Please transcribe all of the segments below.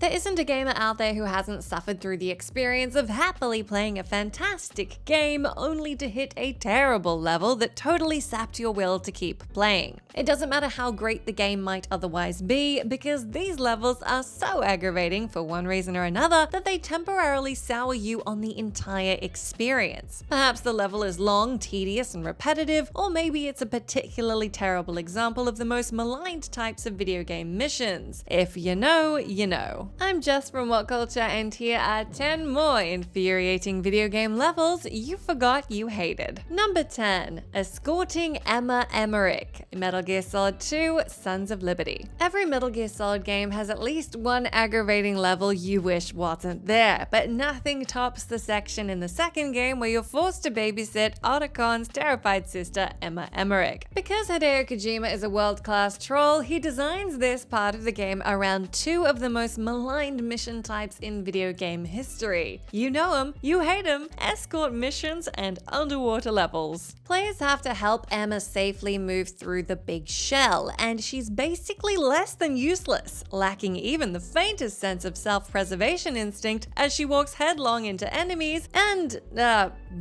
There isn't a gamer out there who hasn't suffered through the experience of happily playing a fantastic game only to hit a terrible level that totally sapped your will to keep playing. It doesn't matter how great the game might otherwise be, because these levels are so aggravating for one reason or another that they temporarily sour you on the entire experience. Perhaps the level is long, tedious, and repetitive, or maybe it's a particularly terrible example of the most maligned types of video game missions. If you know, you know. I'm Jess from WhatCulture, and here are 10 more infuriating video game levels you forgot you hated. Number 10. Escorting EMMERICH, Metal Gear Solid 2: Sons of Liberty. Every Metal Gear Solid game has at least one aggravating level you wish wasn't there, but nothing tops the section in the second game where you're forced to babysit Ottocon's terrified sister, EMMERICH. Because Hideo Kojima is a world-class troll, he designs this part of the game around two of the most maligned mission types in video game history. You know them, you hate them: escort missions and underwater levels. Players have to help Emma safely move through the big shell, and she's basically less than useless, lacking even the faintest sense of self-preservation instinct as she walks headlong into enemies and,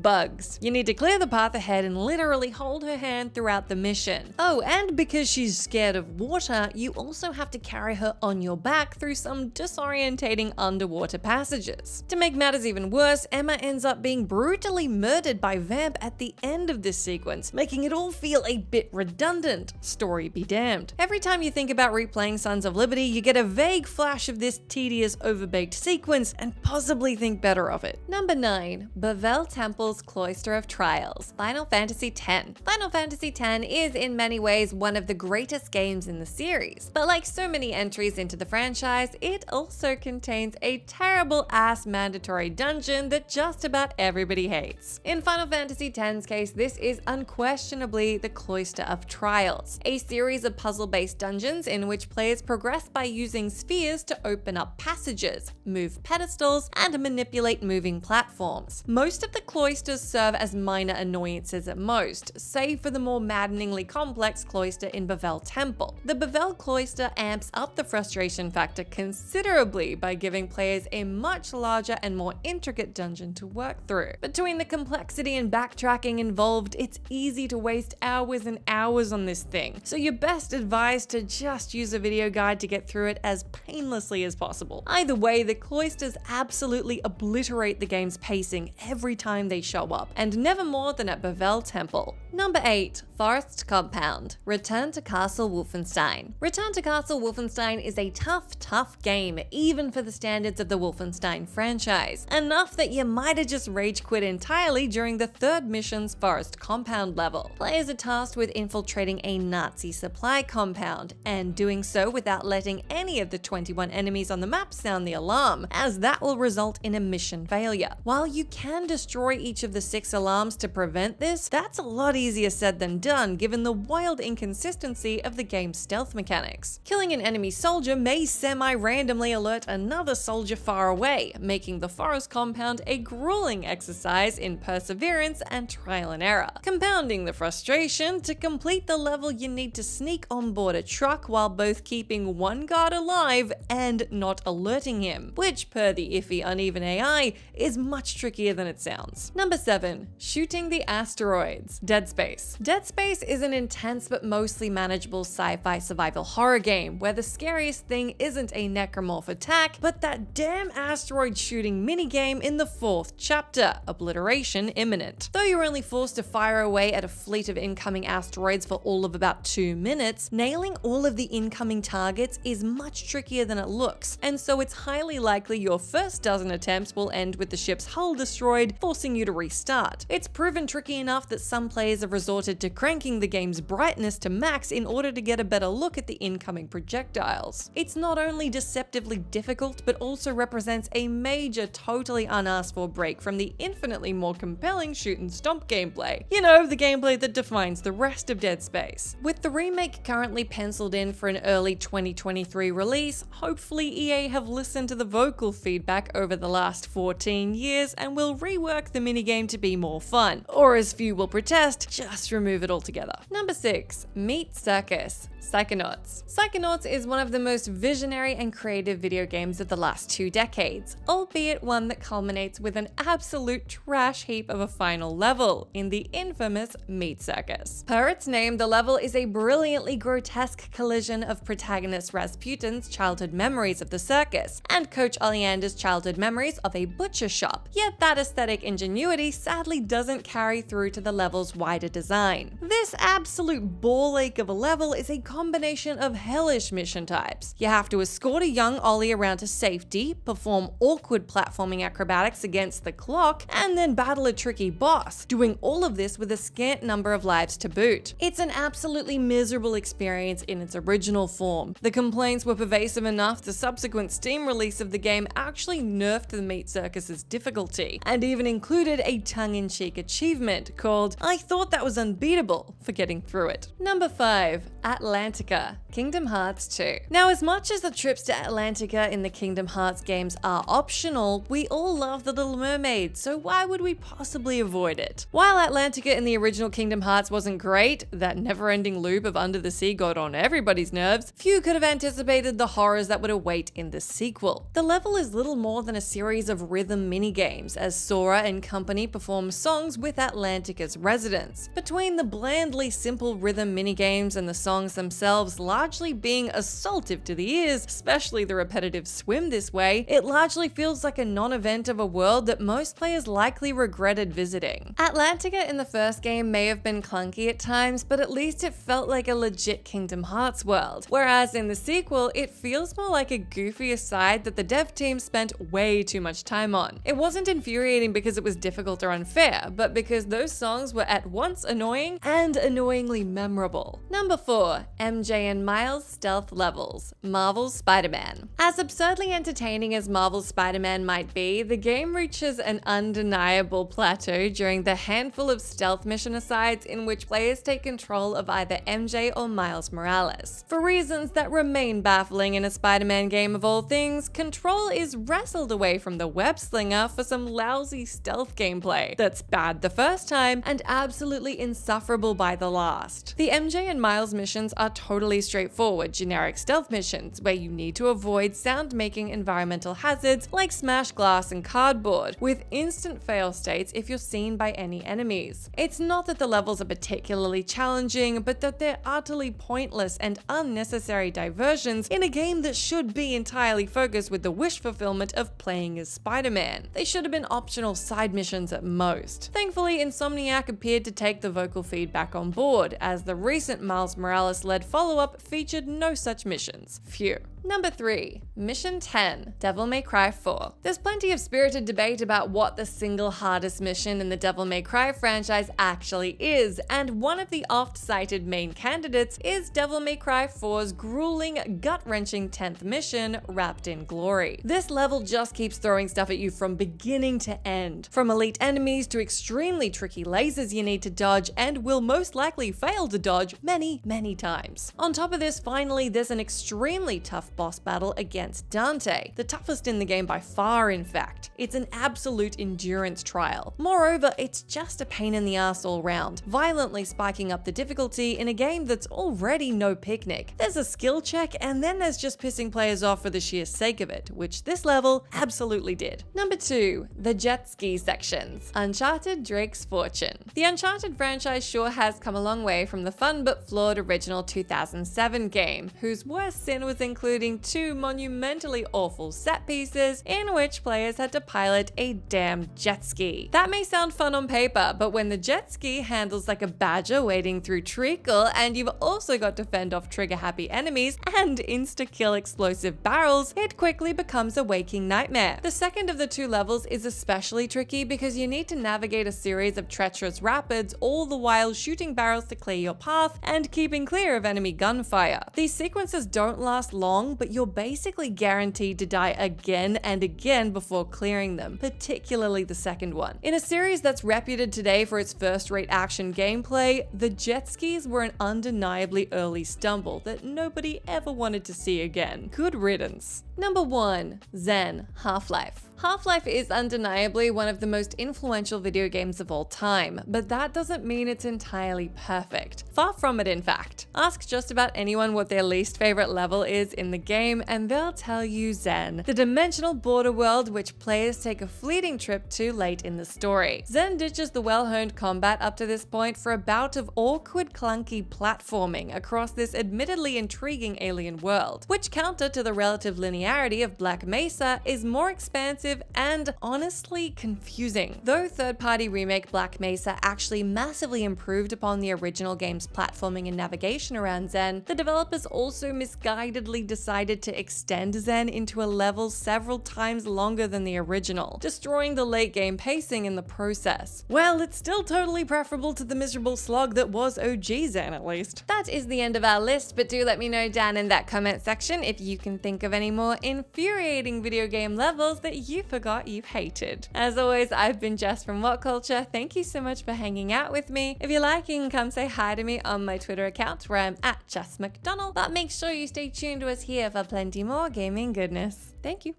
bugs. You need to clear the path ahead and literally hold her hand throughout the mission. Oh, and because she's scared of water, you also have to carry her on your back through some disorientating underwater passages. To make matters even worse, Emma ends up being brutally murdered by Vamp at the end of this sequence, making it all feel a bit redundant. Story be damned. Every time you think about replaying Sons of Liberty, you get a vague flash of this tedious, overbaked sequence and possibly think better of it. Number 9. BEVELLE Temple's Cloister of Trials, Final Fantasy X. Final Fantasy X is in many ways one of the greatest games in the series, but like so many entries into the franchise, it also contains a terrible ass mandatory dungeon that just about everybody hates. In Final Fantasy X's case, this is unquestionably the Cloister of Trials, a series of puzzle-based dungeons in which players progress by using spheres to open up passages, move pedestals, and manipulate moving platforms. Most of the cloisters serve as minor annoyances at most, save for the more maddeningly complex cloister in BEVELLE Temple. The BEVELLE Cloister amps up the frustration factor considerably by giving players a much larger and more intricate dungeon to work through. Between the complexity and backtracking involved, it's easy to waste hours and hours on this thing, so you're best advised to just use a video guide to get through it as painlessly as possible. Either way, the cloisters absolutely obliterate the game's pacing every time they show up, and never more than at BEVELLE Temple. Number 8. Forest Compound, Return to Castle Wolfenstein. Return to Castle Wolfenstein is a tough game, even for the standards of the Wolfenstein franchise. Enough that you might have just rage quit entirely during the third mission's Forest Compound level. Players are tasked with infiltrating a Nazi supply compound, and doing so without letting any of the 21 enemies on the map sound the alarm, as that will result in a mission failure. While you can destroy each of the 6 alarms to prevent this, that's a lot easier said than done given the wild inconsistency of the game's stealth mechanics. Killing an enemy soldier may semi-randomly alert another soldier far away, making the forest compound a grueling exercise in perseverance and trial and error. Compounding the frustration, to complete the level you need to sneak on board a truck while both keeping one guard alive and not alerting him, which per the iffy uneven AI is much trickier than it sounds. Number 7. Shooting the Asteroids, Dead Space. Dead Space is an intense but mostly manageable sci-fi survival horror game where the scariest thing isn't a necromorph attack, but that damn asteroid shooting minigame in the 4th chapter, Obliteration Imminent. Though you're only forced to fire away at a fleet of incoming asteroids for all of about 2 minutes, nailing all of the incoming targets is much trickier than it looks, and so it's highly likely your first dozen attempts will end with the ship's hull destroyed, forcing you to restart. It's proven tricky enough that some players have resorted to cranking the game's brightness to max in order to get a better look at the incoming projectiles. It's not only deceptively difficult, but also represents a major, totally unasked for break from the infinitely more compelling shoot and stomp gameplay. You know, the gameplay that defines the rest of Dead Space. With the remake currently penciled in for an early 2023 release, hopefully EA have listened to the vocal feedback over the last 14 years and will rework the minigame to be more fun, or as few will protest, just remove it altogether. Number 6. Meet CIRCUS, PSYCHONAUTS. PSYCHONAUTS is one of the most visionary and creative video games of the last 2 decades, albeit one that culminates with an absolute trash heap of a final level in the infamous Meat Circus. Per its name, the level is a brilliantly grotesque collision of protagonist Rasputin's childhood memories of the circus and Coach Oleander's childhood memories of a butcher shop, yet that aesthetic ingenuity sadly doesn't carry through to the level's wider design. This absolute ball ache of a level is a combination of hellish mission types. You have to escort a young Ollie around to safety, perform awkward platforming acrobatics against the clock, and then battle a tricky boss, doing all of this with a scant number of lives to boot. It's an absolutely miserable experience in its original form. The complaints were pervasive enough the subsequent Steam release of the game actually nerfed the Meat Circus's difficulty, and even included a tongue-in-cheek achievement called "I thought that was unbeatable" for getting through it. Number 5. Atlantica, Kingdom Hearts 2. Now, as much as the trips to Atlantica in the Kingdom Hearts games are optional, we all love the Little Mermaid, so why would we possibly avoid it? While Atlantica in the original Kingdom Hearts wasn't great, that never-ending loop of Under the Sea got on everybody's nerves, few could have anticipated the horrors that would await in the sequel. The level is little more than a series of rhythm minigames, as Sora and company perform songs with Atlantica's residents. Between the blandly simple rhythm minigames and the songs themselves largely being assaultive to the ears, especially the repetitive swim this way, it largely feels like a non-event of a world that most players likely regretted visiting. Atlantica in the first game may have been clunky at times, but at least it felt like a legit Kingdom Hearts world, whereas in the sequel, it feels more like a goofy aside that the dev team spent way too much time on. It wasn't infuriating because it was difficult or unfair, but because those songs were at once annoying and annoyingly memorable. Number 4. MJ and Miles Stealth Levels, Marvel's Spider-Man. As absurdly entertaining as Marvel's Spider-Man might be, the game reaches an undeniable plateau during the handful of stealth mission asides in which players take control of either MJ or Miles Morales. For reasons that remain baffling in a Spider-Man game of all things, control is wrestled away from the web slinger for some lousy stealth gameplay that's bad the first time and absolutely insufferable by the last. The MJ and Miles missions are totally straightforward, generic stealth missions where you need to avoid sound-making environmental hazards like smashed glass and cardboard, with instant fail states if you're seen by any enemies. It's not that the levels are particularly challenging, but that they're utterly pointless and unnecessary diversions in a game that should be entirely focused with the wish fulfillment of playing as Spider-Man. They should have been optional side missions at most. Thankfully, Insomniac appeared to take the vocal feedback on board, as the recent Miles Morales-led follow-up featured no such missions. Phew. Number 3. Mission 10, Devil May Cry 4. There's plenty of spirited debate about what the single hardest mission in the Devil May Cry franchise actually is, and one of the oft-cited main candidates is Devil May Cry 4's grueling, gut-wrenching 10th mission, Wrapped in Glory. This level just keeps throwing stuff at you from beginning to end, from elite enemies to extremely tricky lasers you need to dodge and will most likely fail to dodge many, many times. On top of this, finally, there's an extremely tough boss battle against Dante, the toughest in the game by far, in fact. It's an absolute endurance trial. Moreover, it's just a pain in the ass all round, violently spiking up the difficulty in a game that's already no picnic. There's a skill check, and then there's just pissing players off for the sheer sake of it, which this level absolutely did. Number 2. The jet ski sections, Uncharted Drake's Fortune. The Uncharted franchise sure has come a long way from the fun but flawed original 2007 game, whose worst sin was including 2 monumentally awful set pieces in which players had to pilot a damn jet ski. That may sound fun on paper, but when the jet ski handles like a badger wading through treacle, and you've also got to fend off trigger-happy enemies and insta-kill explosive barrels, it quickly becomes a waking nightmare. The second of the 2 levels is especially tricky because you need to navigate a series of treacherous rapids, all the while shooting barrels to clear your path and keeping clear of enemy gunfire. These sequences don't last long, but you're basically guaranteed to die again and again before clearing them, particularly the second one. In a series that's reputed today for its first-rate action gameplay, the jet skis were an undeniably early stumble that nobody ever wanted to see again. Good riddance. Number 1. Zen Half-Life. Half-Life is undeniably one of the most influential video games of all time, but that doesn't mean it's entirely perfect. Far from it, in fact. Ask just about anyone what their least favorite level is in the game, and they'll tell you Zen, the dimensional border world which players take a fleeting trip to late in the story. Zen ditches the well-honed combat up to this point for a bout of awkward, clunky platforming across this admittedly intriguing alien world, which, counter to the relative linearity of Black Mesa, is more expansive and honestly confusing. Though third-party remake Black Mesa actually massively improved upon the original game's platforming and navigation around Zen, the developers also misguidedly decided to extend Zen into a level several times longer than the original, destroying the late game pacing in the process. Well, it's still totally preferable to the miserable slog that was OG Zen, at least. That is the end of our list, but do let me know down in that comment section if you can think of any more infuriating video game levels that you forgot you hated. As always, I've been Jess from WhatCulture. Thank you so much for hanging out with me. If you're liking, come say hi to me on my Twitter account where I'm at Jess McDonald, but make sure you stay tuned to us here for plenty more gaming goodness. Thank you.